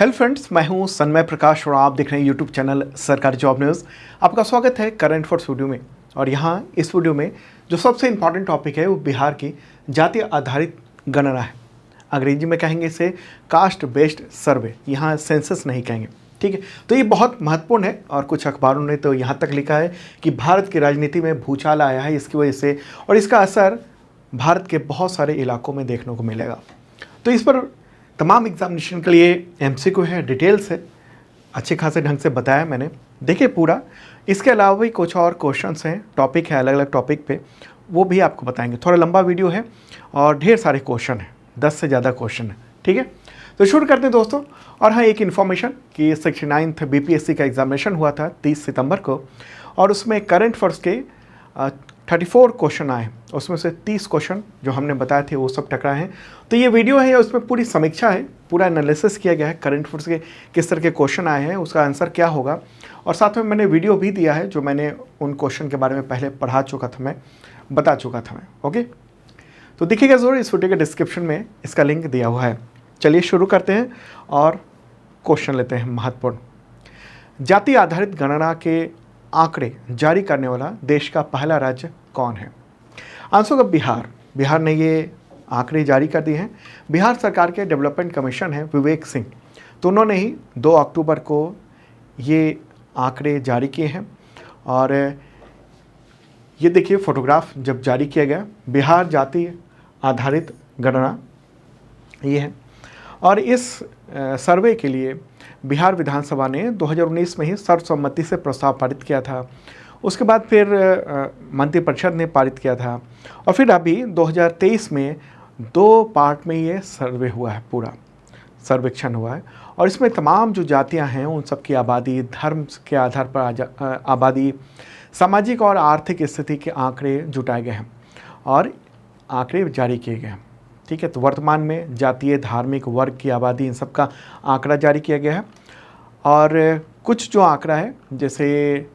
Hello friends, मैं हूं सन्मय प्रकाश और आप देख रहे हैं यूट्यूब चैनल सरकारी जॉब न्यूज़। आपका स्वागत है करंट अफेयर्स वीडियो में। और यहां इस वीडियो में जो सबसे इम्पॉर्टेंट टॉपिक है वो बिहार की जाति आधारित गणना है। अंग्रेजी में कहेंगे इसे कास्ट बेस्ड सर्वे, यहाँ सेंसस नहीं कहेंगे, ठीक है। तो ये बहुत महत्वपूर्ण है और कुछ अखबारों ने तो यहाँ तक लिखा है कि भारत की राजनीति में भूचाल आया है इसकी वजह से, और इसका असर भारत के बहुत सारे इलाकों में देखने को मिलेगा। तो इस पर तमाम एग्जामिनेशन के लिए एमसीक्यू है, डिटेल्स है, अच्छे खासे ढंग से बताया मैंने, देखिए पूरा। इसके अलावा भी कुछ और क्वेश्चंस हैं, टॉपिक है अलग अलग टॉपिक पे, वो भी आपको बताएंगे। थोड़ा लंबा वीडियो है और ढेर सारे क्वेश्चन हैं, 10 से ज़्यादा क्वेश्चन है, ठीक है। तो शुरू करते हैं दोस्तों। और हाँ, एक इन्फॉर्मेशन कि 69th बीपीएससी का एग्जामिनेशन हुआ था 30 सितंबर को, और उसमें करंट अफेयर्स के 34 क्वेश्चन आए, उसमें से 30 क्वेश्चन जो हमने बताए थे वो सब टकराए हैं। तो ये वीडियो है, उसमें पूरी समीक्षा है, पूरा एनालिसिस किया गया है करंट अफेयर्स के किस तरह के क्वेश्चन आए हैं, उसका आंसर क्या होगा, और साथ में मैंने वीडियो भी दिया है जो मैंने उन क्वेश्चन के बारे में पहले पढ़ा चुका था, मैं बता चुका था मैं, ओके। तो देखिएगा ज़रूर, इस वीडियो के डिस्क्रिप्शन में इसका लिंक दिया हुआ है। चलिए शुरू करते हैं और क्वेश्चन लेते हैं महत्वपूर्ण। जाति आधारित गणना के आंकड़े जारी करने वाला देश का पहला राज्य कौन है? आंसर होगा बिहार। बिहार ने ये आंकड़े जारी कर दिए हैं। बिहार सरकार के डेवलपमेंट कमीशन है विवेक सिंह, तो उन्होंने ही 2 अक्टूबर को ये आंकड़े जारी किए हैं। और ये देखिए फोटोग्राफ जब जारी किया गया, बिहार जाति आधारित गणना ये है। और इस सर्वे के लिए बिहार विधानसभा ने 2019 में ही सर्वसम्मति से प्रस्ताव पारित किया था। उसके बाद फिर मंत्रिपरिषद ने पारित किया था, और फिर अभी 2023 में 2 पार्ट में ये सर्वे हुआ है, पूरा सर्वेक्षण हुआ है। और इसमें तमाम जो जातियां हैं उन सब की आबादी, धर्म के आधार पर आबादी, सामाजिक और आर्थिक स्थिति के आंकड़े जुटाए गए हैं और आंकड़े जारी किए गए हैं, ठीक है। तो वर्तमान में जातीय, धार्मिक, वर्ग की आबादी, इन सब का आंकड़ा जारी किया गया है। और कुछ जो आंकड़ा है, जैसे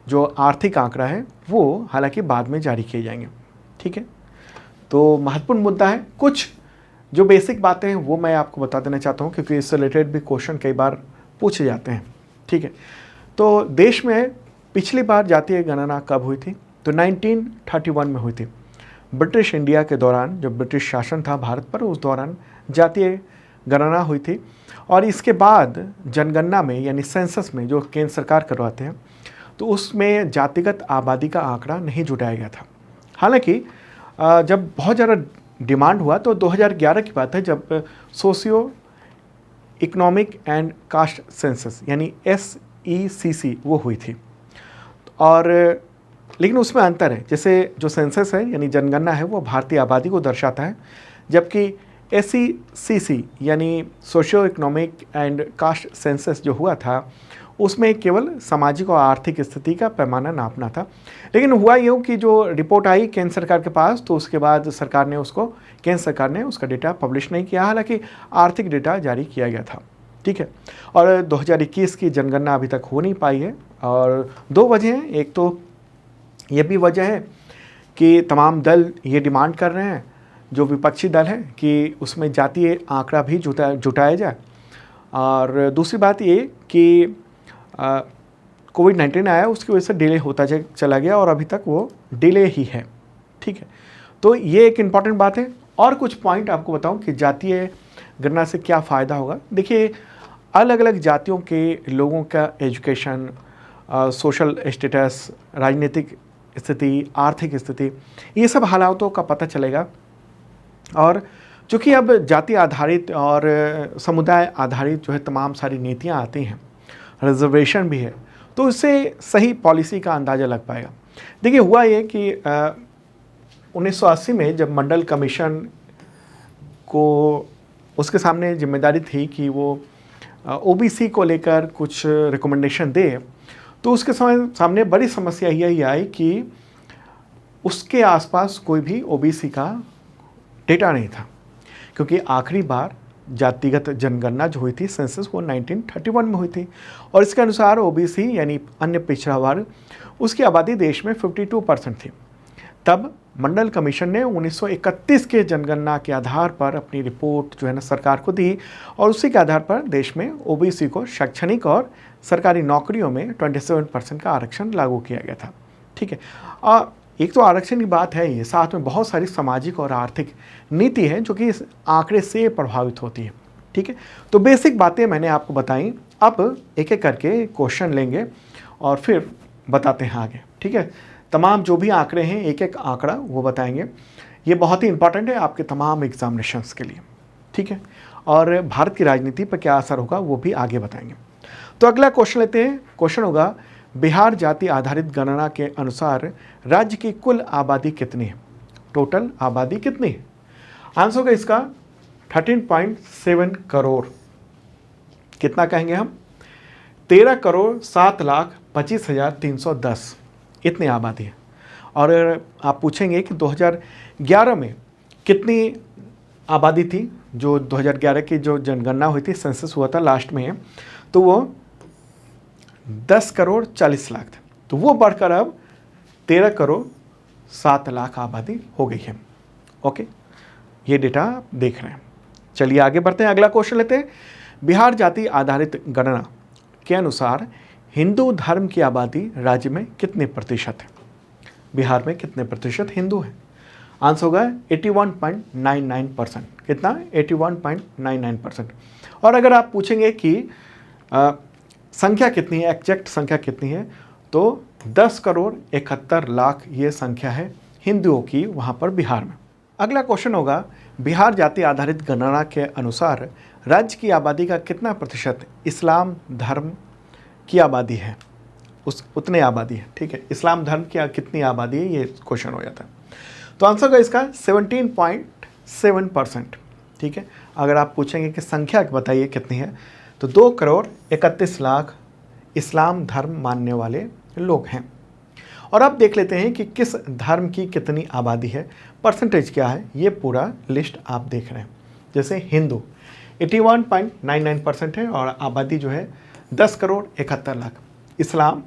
जो आर्थिक आंकड़ा है, वो हालांकि बाद में जारी किए जाएंगे, ठीक है। तो महत्वपूर्ण मुद्दा है। कुछ जो बेसिक बातें हैं वो मैं आपको बता देना चाहता हूँ, क्योंकि इससे रिलेटेड भी क्वेश्चन कई बार पूछे जाते हैं, ठीक है। तो देश में पिछली बार जातीय गणना कब हुई थी? तो 1931 में हुई थी। ब्रिटिश इंडिया के दौरान, जब ब्रिटिश शासन था भारत पर, उस दौरान जातीय गणना हुई थी। और इसके बाद जनगणना में, यानी सेंसस में, जो केंद्र सरकार करवाते हैं, तो उसमें जातिगत आबादी का आंकड़ा नहीं जुटाया गया था। हालांकि जब बहुत ज़्यादा डिमांड हुआ तो 2011 की बात है, जब socio economic and caste census यानी SECC वो हुई थी। और लेकिन उसमें अंतर है, जैसे जो सेंसस है यानी जनगणना है वो भारतीय आबादी को दर्शाता है, जबकि SECC यानी socio economic and caste census जो हुआ था उसमें केवल सामाजिक और आर्थिक स्थिति का पैमाना नापना था। लेकिन हुआ यूँ कि जो रिपोर्ट आई केंद्र सरकार के पास, तो उसके बाद केंद्र सरकार ने उसका डेटा पब्लिश नहीं किया, हालांकि आर्थिक डेटा जारी किया गया था, ठीक है। और 2021 की जनगणना अभी तक हो नहीं पाई है, और 2 वजह हैं। एक तो ये भी वजह है कि तमाम दल ये डिमांड कर रहे हैं, जो विपक्षी दल है, कि उसमें जातीय आंकड़ा भी जुटाया जाए। और दूसरी बात ये कि कोविड-19 आया, उसकी वजह से डिले होता चला गया, और अभी तक वो डिले ही है, ठीक है। तो ये एक इम्पॉर्टेंट बात है। और कुछ पॉइंट आपको बताऊं कि जातीय गणना से क्या फ़ायदा होगा। देखिए, अलग अलग जातियों के लोगों का एजुकेशन, सोशल स्टेटस, राजनीतिक स्थिति, आर्थिक स्थिति, ये सब हालातों का पता चलेगा। और चूँकि अब जाति आधारित और समुदाय आधारित जो है तमाम सारी नीतियाँ आती हैं, रिजर्वेशन भी है, तो इससे सही पॉलिसी का अंदाज़ा लग पाएगा। देखिए, हुआ ये कि 1980 में जब मंडल कमीशन को उसके सामने जिम्मेदारी थी कि वो OBC को लेकर कुछ रिकमेंडेशन दे, तो उसके सामने बड़ी समस्या यही आई कि उसके आसपास कोई भी OBC का डेटा नहीं था, क्योंकि आखिरी बार जातिगत जनगणना जो हुई थी, सेंसस, वो 1931 में हुई थी। और इसके अनुसार OBC यानी अन्य पिछड़ा वर्ग, उसकी आबादी देश में 52% थी। तब मंडल कमीशन ने 1931 के जनगणना के आधार पर अपनी रिपोर्ट जो है ना सरकार को दी और उसी के आधार पर देश में ओबीसी को शैक्षणिक और सरकारी नौकरियों में 27% का आरक्षण लागू किया गया था। ठीक है, और एक तो आरक्षण की बात है, ये साथ में बहुत सारी सामाजिक और आर्थिक नीति है जो कि इस आंकड़े से प्रभावित होती है। ठीक है, तो बेसिक बातें मैंने आपको बताई। अब एक एक करके क्वेश्चन लेंगे और फिर बताते हैं आगे। ठीक है, तमाम जो भी आंकड़े हैं एक एक आंकड़ा वो बताएंगे। ये बहुत ही इंपॉर्टेंट है आपके तमाम एग्जामिनेशंस के लिए। ठीक है, और भारत की राजनीति पर क्या असर होगा वो भी आगे बताएंगे। तो अगला क्वेश्चन लेते हैं। क्वेश्चन होगा, बिहार जाति आधारित गणना के अनुसार राज्य की कुल आबादी कितनी है? टोटल आबादी कितनी है? आंसर होगा इसका 13.7 करोड़। कितना कहेंगे हम? 13,07,25,310 इतनी आबादी है। और आप पूछेंगे कि 2011 में कितनी आबादी थी? जो 2011 की जो जनगणना हुई थी, सेंसस हुआ था लास्ट में, तो वो 10,40,00,000 थे। तो वो बढ़कर अब 13,07,00,000 आबादी हो गई है। ओके, ये डेटा आप देख रहे हैं। चलिए आगे बढ़ते हैं, अगला क्वेश्चन लेते हैं। बिहार जाति आधारित गणना के अनुसार हिंदू धर्म की आबादी राज्य में कितने प्रतिशत है? बिहार में कितने प्रतिशत हिंदू हैं? आंसर होगा 81.99%। कितना? 81.99%। और अगर आप पूछेंगे कि संख्या कितनी है, एग्जैक्ट संख्या कितनी है, तो 10,71,00,000 ये संख्या है हिंदुओं की वहाँ पर बिहार में। अगला क्वेश्चन होगा, बिहार जाति आधारित गणना के अनुसार राज्य की आबादी का कितना प्रतिशत इस्लाम धर्म की आबादी है? उतने आबादी है। ठीक है, इस्लाम धर्म की कितनी आबादी है, ये क्वेश्चन हो जाता है। तो आंसर होगा इसका 17.7%। ठीक है, अगर आप पूछेंगे कि संख्या बताइए कितनी है, तो 2,31,00,000 इस्लाम धर्म मानने वाले लोग हैं। और अब देख लेते हैं कि किस धर्म की कितनी आबादी है, परसेंटेज क्या है, ये पूरा लिस्ट आप देख रहे हैं। जैसे हिंदू 81.99% है और आबादी जो है 10,71,00,000। इस्लाम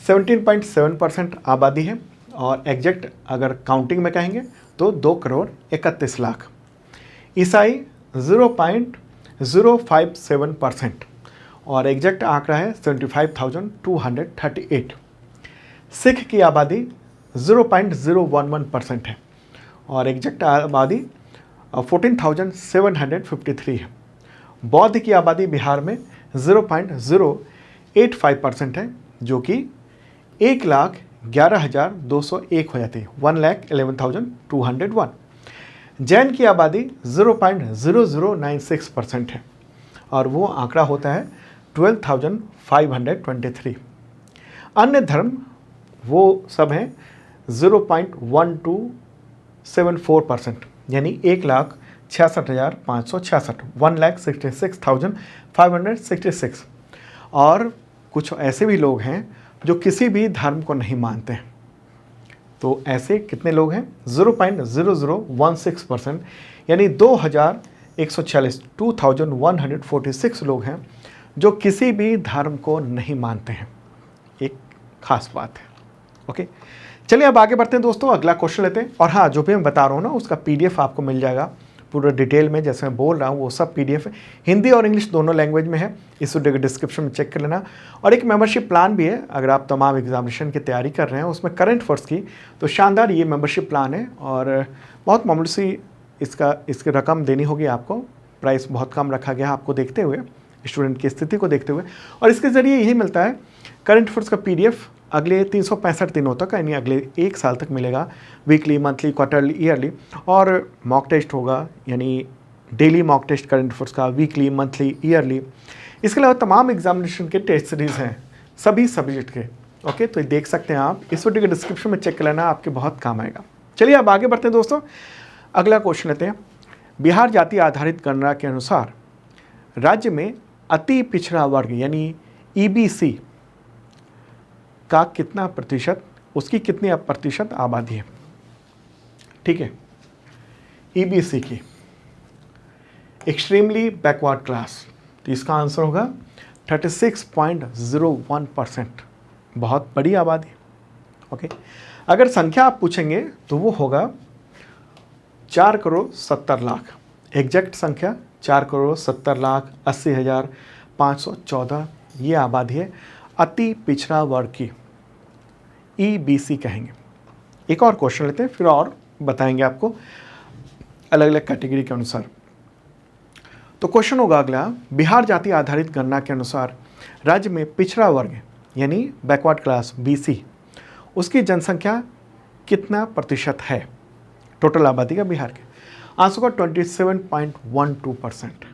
17.7% आबादी है और एग्जैक्ट अगर काउंटिंग में कहेंगे तो 2,31,00,000। ईसाई 0.057% और एग्जैक्ट आंकड़ा है 75,238। सिख की आबादी 0.011% है और एग्जैक्ट आबादी 14,753 है। बौद्ध की आबादी बिहार में 0.085% है जो कि 1,11,201 हो जाती है, 1,11,201। जैन की आबादी 0.0096% है और वो आंकड़ा होता है 12,523। अन्य धर्म वो सब हैं 0.1274%, यानी 1,66,566, 1,66,566। और कुछ ऐसे भी लोग हैं जो किसी भी धर्म को नहीं मानते हैं। तो ऐसे कितने लोग हैं? 0.0016%, यानी 2,146, 2,146 लोग हैं जो किसी भी धर्म को नहीं मानते हैं। एक खास बात है। ओके, चलिए अब आगे बढ़ते हैं दोस्तों, अगला क्वेश्चन लेते हैं। और हाँ, जो भी मैं बता रहा हूँ ना, उसका PDF आपको मिल जाएगा पूरा डिटेल में। जैसे मैं बोल रहा हूँ वो सब PDF है, हिंदी और इंग्लिश दोनों लैंग्वेज में है। इस वीडियो के डिस्क्रिप्शन में चेक कर लेना। और एक मेंबरशिप प्लान भी है, अगर आप तमाम एग्जामिनेशन की तैयारी कर रहे हैं उसमें करंट अफेयर्स की, तो शानदार ये मेंबरशिप प्लान है और बहुत मामूली सी इसकी रकम देनी होगी आपको। प्राइस बहुत कम रखा गया आपको देखते हुए, स्टूडेंट की स्थिति को देखते हुए। और इसके ज़रिए यही मिलता है करंट अफेयर्स का PDF अगले 365 दिनों तक, यानी अगले 1 साल तक मिलेगा। Weekly, monthly, quarterly, yearly. और मॉक टेस्ट होगा, यानी daily mock test current affairs का, वीकली, मंथली, ईयरली। इसके अलावा तमाम एग्जामिनेशन के टेस्ट सीरीज़ हैं सभी सब्जेक्ट के। ओके, तो देख सकते हैं आप, इस वीडियो के डिस्क्रिप्शन में चेक कर लेना, आपके बहुत काम आएगा। चलिए अब आगे बढ़ते हैं दोस्तों, अगला क्वेश्चन लेते हैं। बिहार जाति आधारित गणना के अनुसार राज्य में अति पिछड़ा वर्ग यानी EBC का कितना प्रतिशत, उसकी कितनी प्रतिशत आबादी है? ठीक है, EBC की एक्सट्रीमली बैकवर्ड क्लास, तो इसका आंसर होगा 36.01%, बहुत बड़ी आबादी। ओके, अगर संख्या आप पूछेंगे तो वो होगा 4,70,00,000। एग्जैक्ट संख्या 4,70,80,514 ये आबादी है अति पिछड़ा वर्ग की, EBC कहेंगे। एक और क्वेश्चन लेते हैं, फिर और बताएंगे आपको अलग अलग कैटेगरी के अनुसार। तो क्वेश्चन होगा अगला, बिहार जाति आधारित गणना के अनुसार राज्य में पिछड़ा वर्ग यानी बैकवर्ड क्लास BC, उसकी जनसंख्या कितना प्रतिशत है टोटल आबादी का बिहार के? आंसर का 27.12%।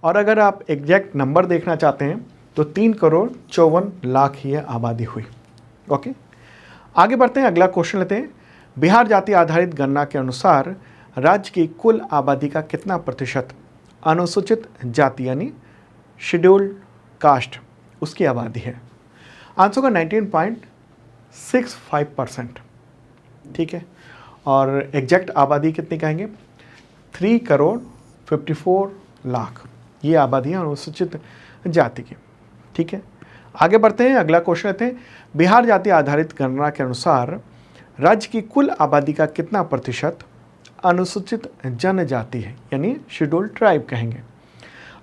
और अगर आप एग्जैक्ट नंबर देखना चाहते हैं तो 3,54,00,000 ही आबादी हुई। ओके, आगे बढ़ते हैं, अगला क्वेश्चन लेते हैं। बिहार जाति आधारित गणना के अनुसार राज्य की कुल आबादी का कितना प्रतिशत अनुसूचित जाति यानी शेड्यूल्ड कास्ट उसकी आबादी है? आंसर का 19.65%। ठीक है, और एग्जैक्ट आबादी कितनी कहेंगे? 3,54,00,000 ये आबादी है अनुसूचित जाति की। ठीक है, आगे बढ़ते हैं, अगला क्वेश्चन लेते हैं। बिहार जाति आधारित गणना के अनुसार राज्य की कुल आबादी का कितना प्रतिशत अनुसूचित जनजाति है यानी शेड्यूल्ड ट्राइब कहेंगे?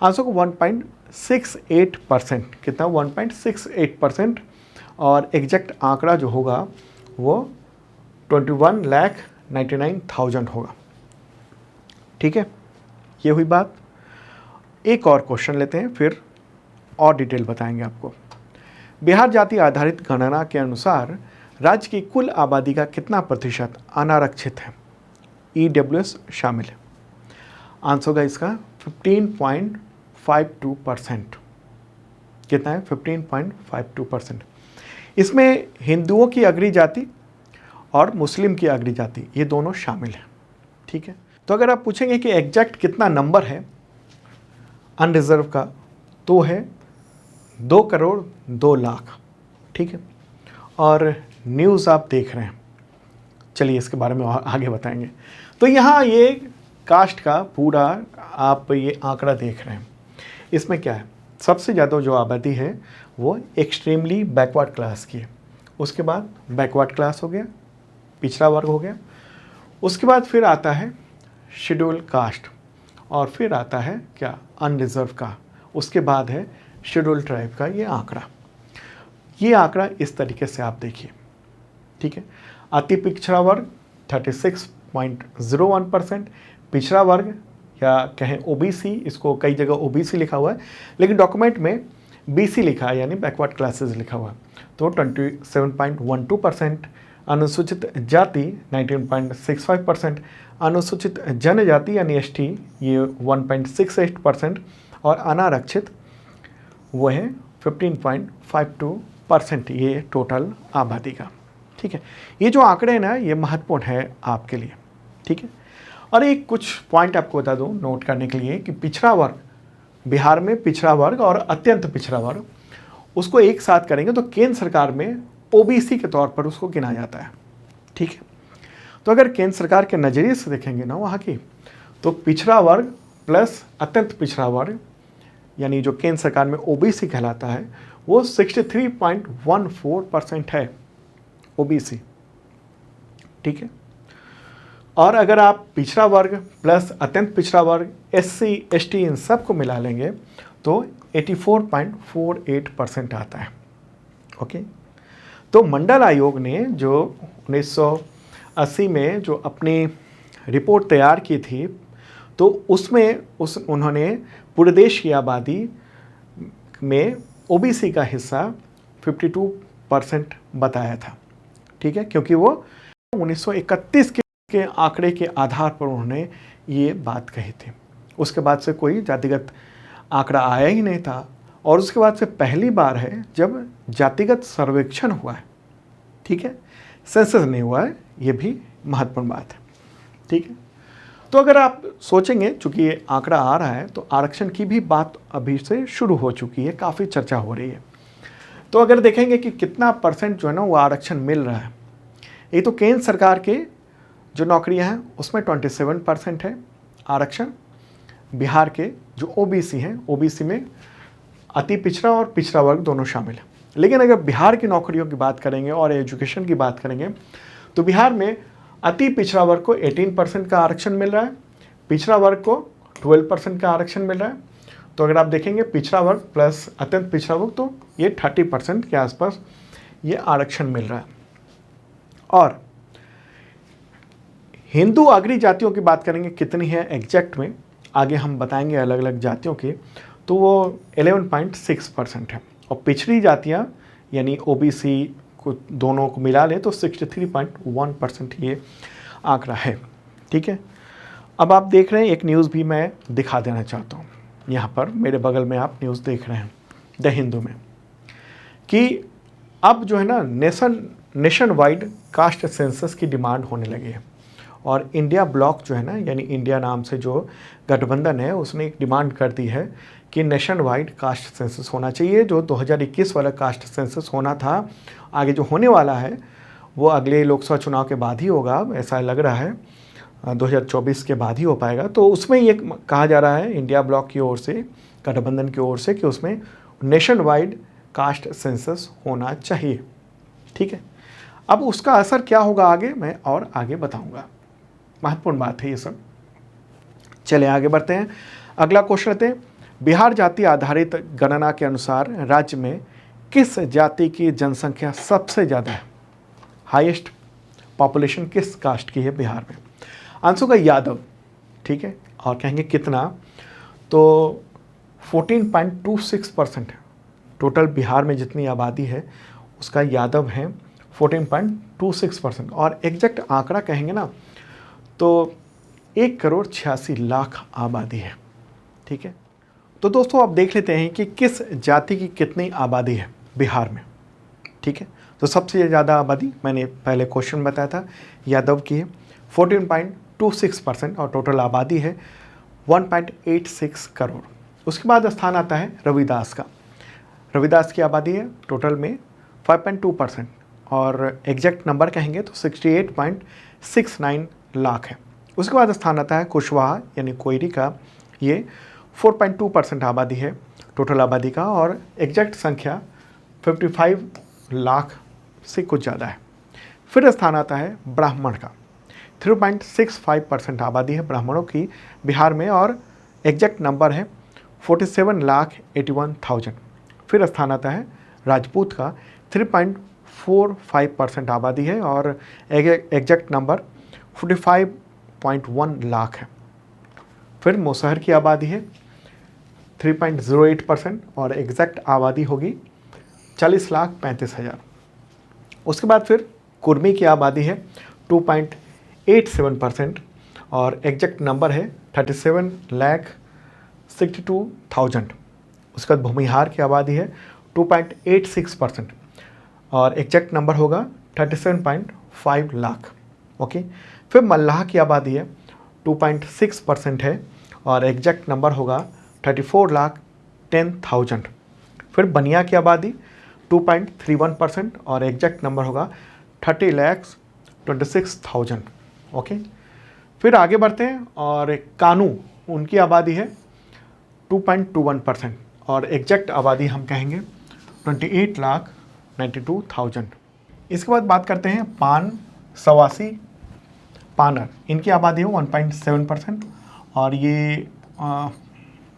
आंसर को 1.68%। कितना? 1.68%। और एग्जैक्ट आंकड़ा जो होगा वो 21,99,000 होगा। ठीक है, ये हुई बात। एक और क्वेश्चन लेते हैं, फिर और डिटेल बताएंगे आपको। बिहार जाति आधारित गणना के अनुसार राज्य की कुल आबादी का कितना प्रतिशत अनारक्षित है? EWS शामिल है। आंसर होगा इसका 15.52%। कितना है? 15.52%। इसमें हिंदुओं की अग्री जाति और मुस्लिम की अग्री जाति ये दोनों शामिल हैं। ठीक है, तो अगर आप पूछेंगे कि एग्जैक्ट कितना नंबर है अनरिजर्व का, तो है 2,02,00,000। ठीक है, और न्यूज़ आप देख रहे हैं, चलिए इसके बारे में आगे बताएंगे। तो यहाँ ये कास्ट का पूरा आप ये आंकड़ा देख रहे हैं। इसमें क्या है, सबसे ज़्यादा जो आबादी है वो एक्सट्रीमली बैकवर्ड क्लास की है, उसके बाद बैकवर्ड क्लास हो गया, पिछड़ा वर्ग हो गया, उसके बाद फिर आता है शेड्यूल कास्ट, और फिर आता है क्या? अनरिजर्व का, उसके बाद है शेड्यूल ट्राइब का। ये आंकड़ा इस तरीके से आप देखिए। ठीक है, अति पिछड़ा वर्ग 36.01%, पिछड़ा वर्ग या कहें OBC, इसको कई जगह OBC लिखा हुआ है लेकिन डॉक्यूमेंट में BC लिखा है यानी बैकवर्ड क्लासेस लिखा हुआ है, तो 27.12%, अनुसूचित जाति 19.65%, अनुसूचित जनजाति यानी ST ये 1.68% और अनारक्षित वो है 15.52% ये टोटल आबादी का। ठीक है, ये जो आंकड़े हैं ना ये महत्वपूर्ण है आपके लिए। ठीक है, और एक कुछ पॉइंट आपको बता दूं नोट करने के लिए कि पिछड़ा वर्ग, बिहार में पिछड़ा वर्ग और अत्यंत पिछड़ा वर्ग उसको एक साथ करेंगे तो केंद्र सरकार में OBC के तौर पर उसको गिना जाता है। ठीक है, तो अगर केंद्र सरकार के नज़रिए से देखेंगे ना वहाँ की, तो पिछड़ा वर्ग प्लस अत्यंत पिछड़ा वर्ग यानी जो केंद्र सरकार में OBC कहलाता है वो 63.14% है OBC। ठीक है, और अगर आप पिछड़ा वर्ग प्लस अत्यंत पिछड़ा वर्ग SC ST इन सब को मिला लेंगे तो 84.48% आता है। ओके, तो मंडल आयोग ने जो 1980 में जो अपनी रिपोर्ट तैयार की थी तो उसमें उन्होंने पूरे देश की आबादी में OBC का हिस्सा 52% बताया था। ठीक है, क्योंकि वो 1931 के आंकड़े के आधार पर उन्होंने ये बात कही थी। उसके बाद से कोई जातिगत आंकड़ा आया ही नहीं था, और उसके बाद से पहली बार है जब जातिगत सर्वेक्षण हुआ है। ठीक है, सेंसस नहीं हुआ है, ये भी महत्वपूर्ण बात है। ठीक है, तो अगर आप सोचेंगे चूंकि ये आंकड़ा आ रहा है तो आरक्षण की भी बात अभी से शुरू हो चुकी है, काफ़ी चर्चा हो रही है। तो अगर देखेंगे कि कितना परसेंट जो है ना वो आरक्षण मिल रहा है, ये तो केंद्र सरकार के जो नौकरियां हैं उसमें 27% है आरक्षण। बिहार के जो OBC हैं, OBC में अति पिछड़ा और पिछड़ा वर्ग दोनों शामिल हैं। लेकिन अगर बिहार की नौकरियों की बात करेंगे और एजुकेशन की बात करेंगे तो बिहार में अति पिछड़ा वर्ग को 18% का आरक्षण मिल रहा है, पिछड़ा वर्ग को 12% का आरक्षण मिल रहा है। तो अगर आप देखेंगे पिछड़ा वर्ग प्लस अत्यंत पिछड़ा वर्ग तो ये 30% के आसपास ये आरक्षण मिल रहा है। और हिंदू अग्रणी जातियों की बात करेंगे कितनी है एग्जैक्ट में, आगे हम बताएंगे अलग अलग जातियों की, तो वो 11.6% है। और पिछड़ी जातियाँ यानी ओबीसी को दोनों को मिला लें तो 63.1% ये आंकड़ा है। ठीक है, अब आप देख रहे हैं एक न्यूज़ भी मैं दिखा देना चाहता हूँ। यहाँ पर मेरे बगल में आप न्यूज़ देख रहे हैं द हिंदू में, कि अब जो है ना नेशन वाइड कास्ट सेंसस की डिमांड होने लगी है। और इंडिया ब्लॉक जो है ना, यानी इंडिया नाम से जो गठबंधन है, उसने एक डिमांड कर दी है कि नेशन वाइड कास्ट सेंसस होना चाहिए। जो 2021 वाला कास्ट सेंसस होना था, आगे जो होने वाला है वो अगले लोकसभा चुनाव के बाद ही होगा, ऐसा लग रहा है 2024 के बाद ही हो पाएगा। तो उसमें ये कहा जा रहा है इंडिया ब्लॉक की ओर से, गठबंधन की ओर से, कि उसमें नेशन वाइड कास्ट सेंसस होना चाहिए। ठीक है, अब उसका असर क्या होगा आगे मैं और आगे बताऊंगा, महत्वपूर्ण बात है ये सब। चले आगे बढ़ते हैं, अगला क्वेश्चन लेते हैं। बिहार जाति आधारित गणना के अनुसार राज्य में किस जाति की जनसंख्या सबसे ज़्यादा है? हाईएस्ट पॉपुलेशन किस कास्ट की है बिहार में? आंसर का यादव। ठीक है, और कहेंगे कितना, तो 14.26% है। टोटल बिहार में जितनी आबादी है उसका यादव है 14.26%। और एग्जैक्ट आंकड़ा कहेंगे ना तो 1,86,00,000 आबादी है। ठीक है, तो दोस्तों आप देख लेते हैं कि किस जाति की कितनी आबादी है बिहार में। ठीक है, तो सबसे ज़्यादा आबादी मैंने पहले क्वेश्चन बताया था यादव की है 14.26%, और टोटल आबादी है 1.86 करोड़। उसके बाद स्थान आता है रविदास का। रविदास की आबादी है टोटल में 5.2%, और एग्जैक्ट नंबर कहेंगे तो 68.69 लाख है। उसके बाद स्थान आता है कुशवाहा यानी कोयरी का, ये 4.2% आबादी है टोटल आबादी का, और एग्जैक्ट संख्या 55 लाख से कुछ ज़्यादा है। फिर स्थान आता है ब्राह्मण का, 3.65% आबादी है ब्राह्मणों की बिहार में, और एग्जैक्ट नंबर है 47,81,000। फिर स्थान आता है राजपूत का, 3.45% आबादी है, और एग्जैक्ट नंबर 45.1 लाख है। फिर मुसहर की आबादी है 3.08%, और एग्जैक्ट आबादी होगी 40,35,000। उसके बाद फिर कुर्मी की आबादी है 2.87%, और एग्जैक्ट नंबर है 37,62,000। उसके बाद भूमिहार की आबादी है 2.86%, और एग्जैक्ट नंबर होगा 37.5 लाख। ओके, फिर मल्लाह की आबादी है 2.6% है, और एग्जैक्ट नंबर होगा 34,10,000। फिर बनिया की आबादी 2.31%, और एग्जैक्ट नंबर होगा 30,26,000। ओके, फिर आगे बढ़ते हैं, और कानू उनकी आबादी है 2.21%, और एग्जैक्ट आबादी हम कहेंगे 28,92,000। इसके बाद बात करते हैं पान सवासी पानर, इनकी आबादी है 1.7%, और ये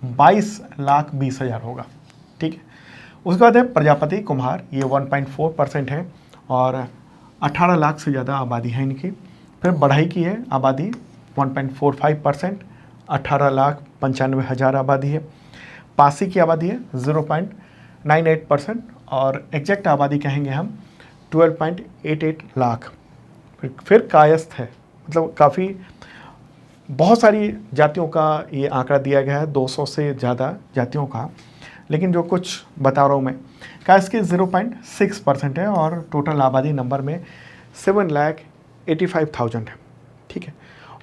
22,20,000 होगा। ठीक है, उसके बाद है प्रजापति कुम्हार, ये 1.4% है, और 18 लाख से ज़्यादा आबादी है इनकी। फिर बढ़ई की है आबादी 1.45%, 18,95,000 आबादी है। पासी की आबादी है 0.98%, और एग्जैक्ट आबादी कहेंगे हम 12.88 लाख। फिर कायस्थ है, मतलब काफ़ी बहुत सारी जातियों का ये आंकड़ा दिया गया है, 200 से ज़्यादा जातियों का, लेकिन जो कुछ बता रहा हूँ मैं, कायस्थ की 0.6% है, और टोटल आबादी नंबर में 7,85,000 है। ठीक है,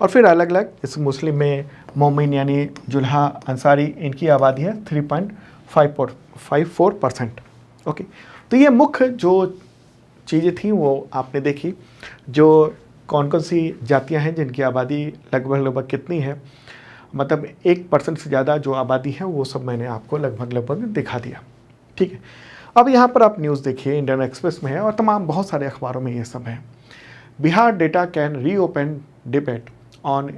और फिर अलग अलग इस मुस्लिम में मोमिन यानी जुल्हा अंसारी, इनकी आबादी है 3.54%। ओके, तो ये मुख्य जो चीज़ें थी वो आपने देखी, जो कौन कौन सी जातियां हैं जिनकी आबादी लगभग कितनी है, मतलब 1% से ज़्यादा जो आबादी है वो सब मैंने आपको लगभग दिखा दिया। ठीक है, अब यहाँ पर आप न्यूज़ देखिए, इंडियन एक्सप्रेस में है और तमाम बहुत सारे अखबारों में ये सब है Bihar data can reopen debate on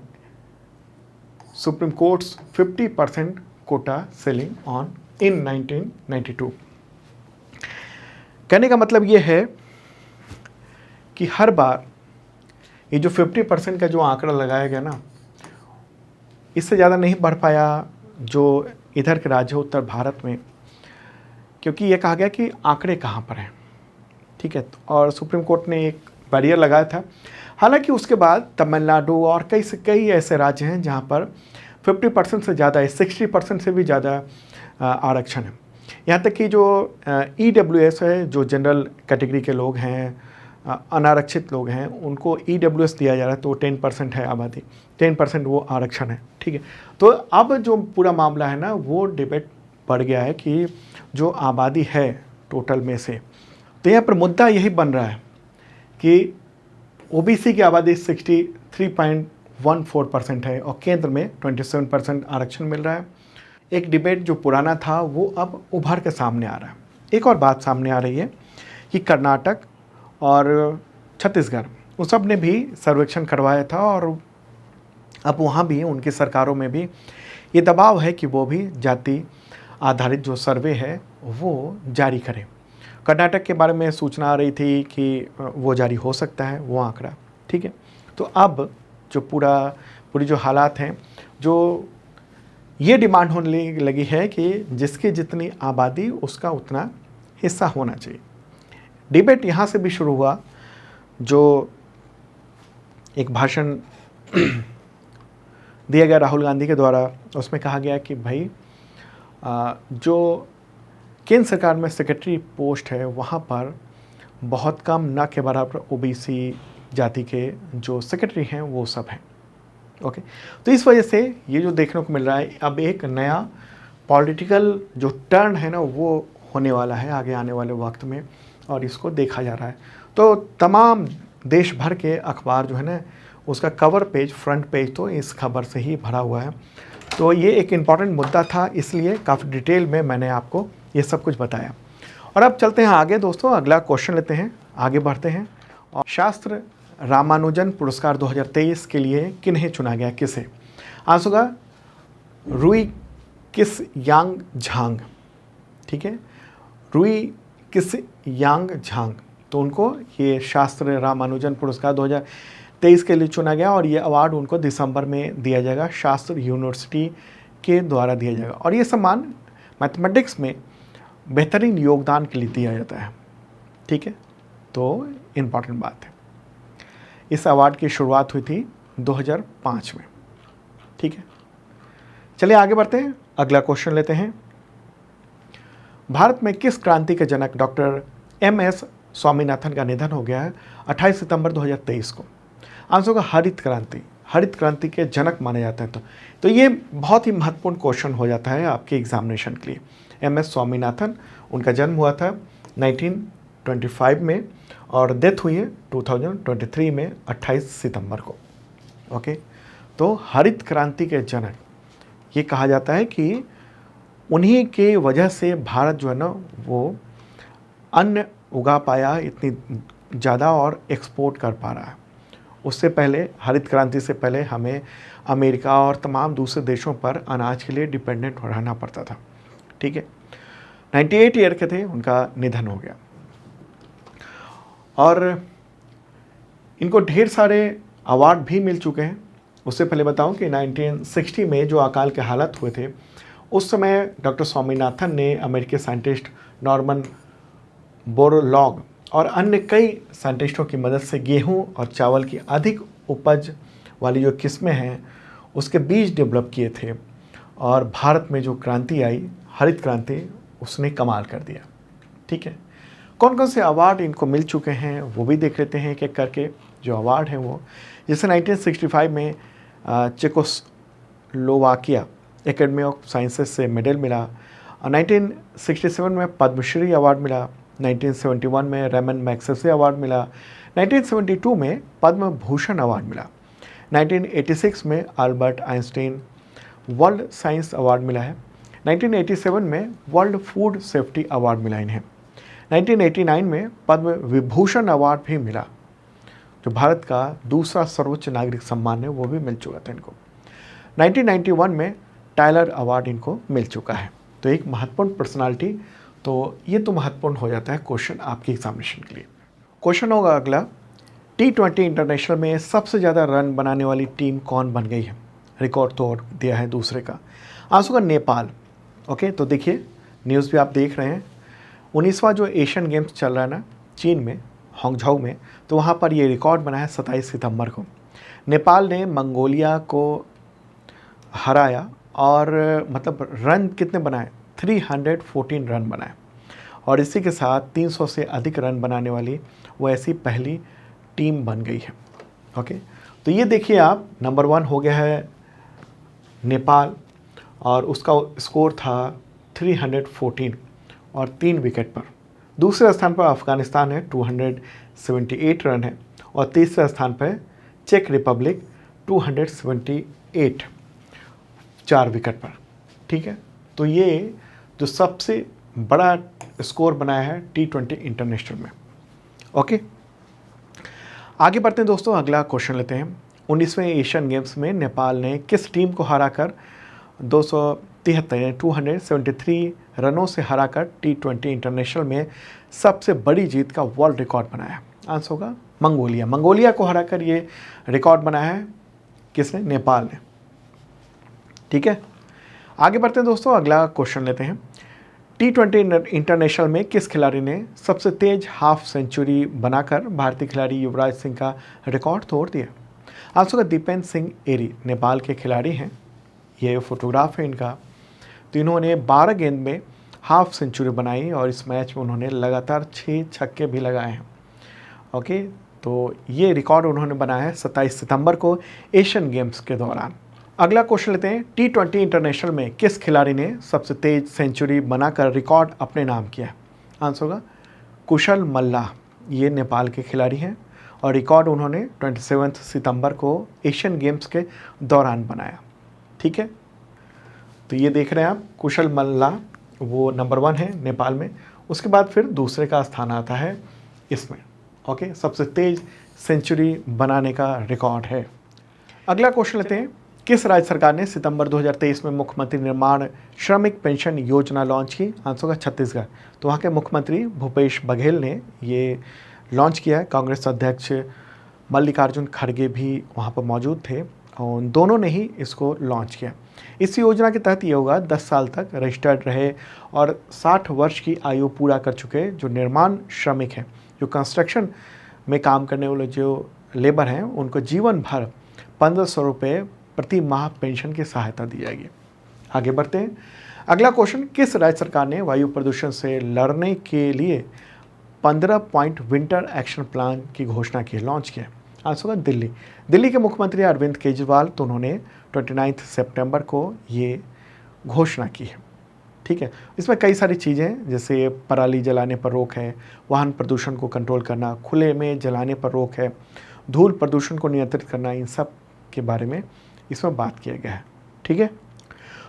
Supreme Court's 50% quota ceiling on in 1992। कहने का मतलब ये है कि हर बार ये जो 50% का जो आंकड़ा लगाया गया ना, इससे ज़्यादा नहीं बढ़ पाया जो इधर के राज्य उत्तर भारत में, क्योंकि ये कहा गया कि आंकड़े कहाँ पर हैं, ठीक है। और सुप्रीम कोर्ट ने एक बैरियर लगाया था। हालांकि उसके बाद तमिलनाडु और कई ऐसे राज्य हैं जहाँ पर 50% से ज़्यादा है, 60% से भी ज़्यादा आरक्षण है। यहाँ तक कि जो EWS है, जो जनरल कैटेगरी के लोग हैं, अनारक्षित लोग हैं, उनको EWS दिया जा रहा है, तो 10% है आबादी, 10% वो आरक्षण है, ठीक है। तो अब जो पूरा मामला है ना, वो डिबेट बढ़ गया है कि जो आबादी है टोटल में से, तो यहाँ पर मुद्दा यही बन रहा है कि OBC की आबादी 63.14% है और केंद्र में 27% आरक्षण मिल रहा है। एक डिबेट जो पुराना था वो अब उभर के सामने आ रहा है। एक और बात सामने आ रही है कि कर्नाटक और छत्तीसगढ़, उस सब ने भी सर्वेक्षण करवाया था और अब वहाँ भी उनकी सरकारों में भी ये दबाव है कि वो भी जाति आधारित जो सर्वे है वो जारी करें। कर्नाटक के बारे में सूचना आ रही थी कि वो जारी हो सकता है वो आंकड़ा, ठीक है। तो अब जो पूरी जो हालात हैं, जो ये डिमांड होने लगी है कि जिसकी जितनी आबादी उसका उतना हिस्सा होना चाहिए। डिबेट यहाँ से भी शुरू हुआ, जो एक भाषण दिया गया राहुल गांधी के द्वारा, उसमें कहा गया कि भाई जो केंद्र सरकार में सेक्रेटरी पोस्ट है वहाँ पर बहुत कम, ना के बराबर OBC जाति के जो सेक्रेटरी हैं वो सब हैं, ओके। तो इस वजह से ये जो देखने को मिल रहा है, अब एक नया पॉलिटिकल जो टर्न है ना वो होने वाला है आगे आने वाले वक्त में, और इसको देखा जा रहा है। तो तमाम देश भर के अखबार जो है ना, उसका कवर पेज, फ्रंट पेज तो इस खबर से ही भरा हुआ है। तो ये एक इम्पॉर्टेंट मुद्दा था, इसलिए काफ़ी डिटेल में मैंने आपको ये सब कुछ बताया। और अब चलते हैं आगे दोस्तों, अगला क्वेश्चन लेते हैं, आगे बढ़ते हैं। और शास्त्र रामानुजन पुरस्कार 2023 के लिए किन्हें चुना गया, किसे? आंसर होगा रुई किस यांग झांग, ठीक है, रुई किस यांग झांग। तो उनको ये शास्त्र रामानुजन पुरस्कार 2023 के लिए चुना गया और ये अवार्ड उनको दिसंबर में दिया जाएगा, शास्त्र यूनिवर्सिटी के द्वारा दिया जाएगा। और ये सम्मान मैथमेटिक्स में बेहतरीन योगदान के लिए दिया जाता है, ठीक है। तो इम्पॉर्टेंट बात है। इस अवार्ड की शुरुआत हुई थी 2005 में, ठीक है। चलिए आगे बढ़ते हैं, अगला क्वेश्चन लेते हैं। भारत में किस क्रांति के जनक डॉक्टर MS स्वामीनाथन का निधन हो गया है 28 सितंबर 2023 को? आंसर होगा हरित क्रांति। हरित क्रांति के जनक माने जाते हैं। तो ये बहुत ही महत्वपूर्ण क्वेश्चन हो जाता है आपके एग्जामिनेशन के लिए। MS स्वामीनाथन, उनका जन्म हुआ था 1925 में और डेथ हुई है 2023 में 28 सितंबर को, ओके। तो हरित क्रांति के जनक ये कहा जाता है कि उन्हीं के वजह से भारत जो है ना वो अन्न उगा पाया इतनी ज़्यादा और एक्सपोर्ट कर पा रहा है। उससे पहले, हरित क्रांति से पहले हमें अमेरिका और तमाम दूसरे देशों पर अनाज के लिए डिपेंडेंट रहना पड़ता था, ठीक है। 98 ईयर के थे, उनका निधन हो गया। और इनको ढेर सारे अवार्ड भी मिल चुके हैं। उससे पहले बताऊं कि 1960 में जो अकाल के हालात हुए थे, उस समय डॉक्टर स्वामीनाथन ने अमेरिकी साइंटिस्ट नॉर्मन बोरलॉग और अन्य कई साइंटिस्टों की मदद से गेहूं और चावल की अधिक उपज वाली जो किस्में हैं उसके बीज डेवलप किए थे। और भारत में जो क्रांति आई, हरित क्रांति, उसने कमाल कर दिया, ठीक है। कौन कौन से अवार्ड इनको मिल चुके हैं वो भी देख लेते हैं एक एक करके। जो अवार्ड हैं वो, जैसे 1965 में चेकोस्लोवाकिया एकेडमी ऑफ साइंसेस से मेडल मिला, 1967 में पद्मश्री अवार्ड मिला, 1971 में रेमन मैग्सेसे अवार्ड मिला, 1972 में पद्म भूषण अवार्ड मिला, 1986 में Albert Einstein world science award मिला है, 1987 में वर्ल्ड फूड सेफ्टी अवार्ड मिला इन्हें, 1989 में पद्म विभूषण अवार्ड भी मिला। जो भारत का दूसरा सर्वोच्च नागरिक सम्मान है वो भी मिल चुका था इनको। 1991 में टाइलर अवार्ड इनको मिल चुका है। तो एक महत्वपूर्ण पर्सनालिटी, तो ये तो महत्वपूर्ण हो जाता है क्वेश्चन आपके एग्जामिनेशन के लिए। क्वेश्चन होगा अगला, T20 इंटरनेशनल में सबसे ज़्यादा रन बनाने वाली टीम कौन बन गई है? रिकॉर्ड तोड़ दिया है दूसरे का। आंसर होगा नेपाल। ओके, तो देखिए न्यूज़ भी आप देख रहे हैं, 19वां जो एशियन गेम्स चल रहा है ना चीन में, हांगझाऊ में, तो वहाँ पर ये रिकॉर्ड बना है 27 सितंबर को। नेपाल ने मंगोलिया को हराया और मतलब रन कितने बनाए? 314 रन बनाए, और इसी के साथ 300 से अधिक रन बनाने वाली वो ऐसी पहली टीम बन गई है। ओके, तो ये देखिए आप, नंबर 1 हो गया है नेपाल और उसका स्कोर था 314 और 3 विकेट पर। दूसरे स्थान पर अफगानिस्तान है, 278 रन है, और तीसरे स्थान पर चेक रिपब्लिक 278 4 विकेट पर। ठीक है, तो ये जो सबसे बड़ा स्कोर बनाया है T20 इंटरनेशनल में। ओके, आगे बढ़ते हैं दोस्तों, अगला क्वेश्चन लेते हैं। 19वें एशियन गेम्स में नेपाल ने किस टीम को हराकर 273 रनों से हराकर T20 इंटरनेशनल में सबसे बड़ी जीत का वर्ल्ड रिकॉर्ड बनाया? आंसर होगा मंगोलिया। मंगोलिया को हराकर ये रिकॉर्ड बनाया है किसने? नेपाल ने। ठीक है, आगे बढ़ते हैं दोस्तों, अगला क्वेश्चन लेते हैं। T20 इंटरनेशनल में किस खिलाड़ी ने सबसे तेज हाफ सेंचुरी बनाकर भारतीय खिलाड़ी युवराज सिंह का रिकॉर्ड तोड़ दिया? आंसर होगा दीपेंद्र सिंह एरी। नेपाल के खिलाड़ी हैं, ये फोटोग्राफ है इनका। तो इन्होंने 12 गेंद में हाफ सेंचुरी बनाई और इस मैच में उन्होंने लगातार 6 छक्के भी लगाए हैं। ओके, तो ये रिकॉर्ड उन्होंने बनाया है 27 सितंबर को एशियन गेम्स के दौरान। अगला क्वेश्चन लेते हैं। T20 इंटरनेशनल में किस खिलाड़ी ने सबसे तेज सेंचुरी बनाकर रिकॉर्ड अपने नाम किया? आंसर होगा कुशल मल्लाह। ये नेपाल के खिलाड़ी हैं और रिकॉर्ड उन्होंने 27 सितंबर को एशियन गेम्स के दौरान बनाया। ठीक है, तो ये देख रहे हैं आप, कुशल मल्लाह वो नंबर 1 है नेपाल में। उसके बाद फिर दूसरे का स्थान आता है इसमें। ओके, सबसे तेज सेंचुरी बनाने का रिकॉर्ड है। अगला क्वेश्चन लेते हैं। किस राज्य सरकार ने सितंबर 2023 में मुख्यमंत्री निर्माण श्रमिक पेंशन योजना लॉन्च की? आंसर होगा छत्तीसगढ़। तो वहाँ के मुख्यमंत्री भूपेश बघेल ने ये लॉन्च किया है। कांग्रेस अध्यक्ष मल्लिकार्जुन खड़गे भी वहाँ पर मौजूद थे और दोनों ने ही इसको लॉन्च किया। इस योजना के तहत ये होगा 10 साल तक रजिस्टर्ड रहे और 60 वर्ष की आयु पूरा कर चुके जो निर्माण श्रमिक हैं, जो कंस्ट्रक्शन में काम करने वाले जो लेबर हैं, उनको जीवन भर 1500 रुपये प्रति माह पेंशन की सहायता दी जाएगी। आगे बढ़ते हैं। अगला क्वेश्चन, किस राज्य सरकार ने वायु प्रदूषण से लड़ने के लिए 15 पॉइंट विंटर एक्शन प्लान की घोषणा की, लॉन्च किया? आंसर होगा दिल्ली। दिल्ली के मुख्यमंत्री अरविंद केजरीवाल, तो उन्होंने 29 सितंबर को ये घोषणा की है। ठीक है, इसमें कई सारी चीज़ें हैं, जैसे पराली जलाने पर रोक है, वाहन प्रदूषण को कंट्रोल करना, खुले में जलाने पर रोक है, धूल प्रदूषण को नियंत्रित करना, इन सब के बारे में इसमें बात किया गया है। ठीक है,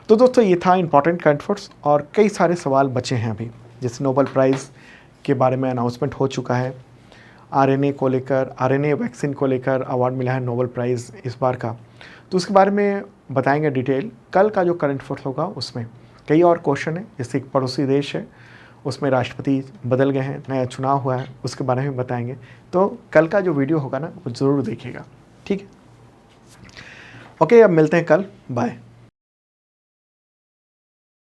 तो दोस्तों ये था इंपॉर्टेंट करंट अफेयर्स और कई सारे सवाल बचे हैं अभी, जैसे नोबेल प्राइज़ के बारे में अनाउंसमेंट हो चुका है। आरएनए को लेकर, आरएनए वैक्सीन को लेकर अवार्ड मिला है नोबेल प्राइज़ इस बार का, तो उसके बारे में बताएंगे डिटेल। कल का जो करंट अफेयर्स होगा उसमें कई और क्वेश्चन है, जैसे एक पड़ोसी देश है उसमें राष्ट्रपति बदल गए हैं, नया चुनाव हुआ है, उसके बारे में बताएंगे। तो कल का जो वीडियो होगा ना वो ज़रूर देखिएगा। ठीक है, ओके, अब मिलते हैं कल, बाय।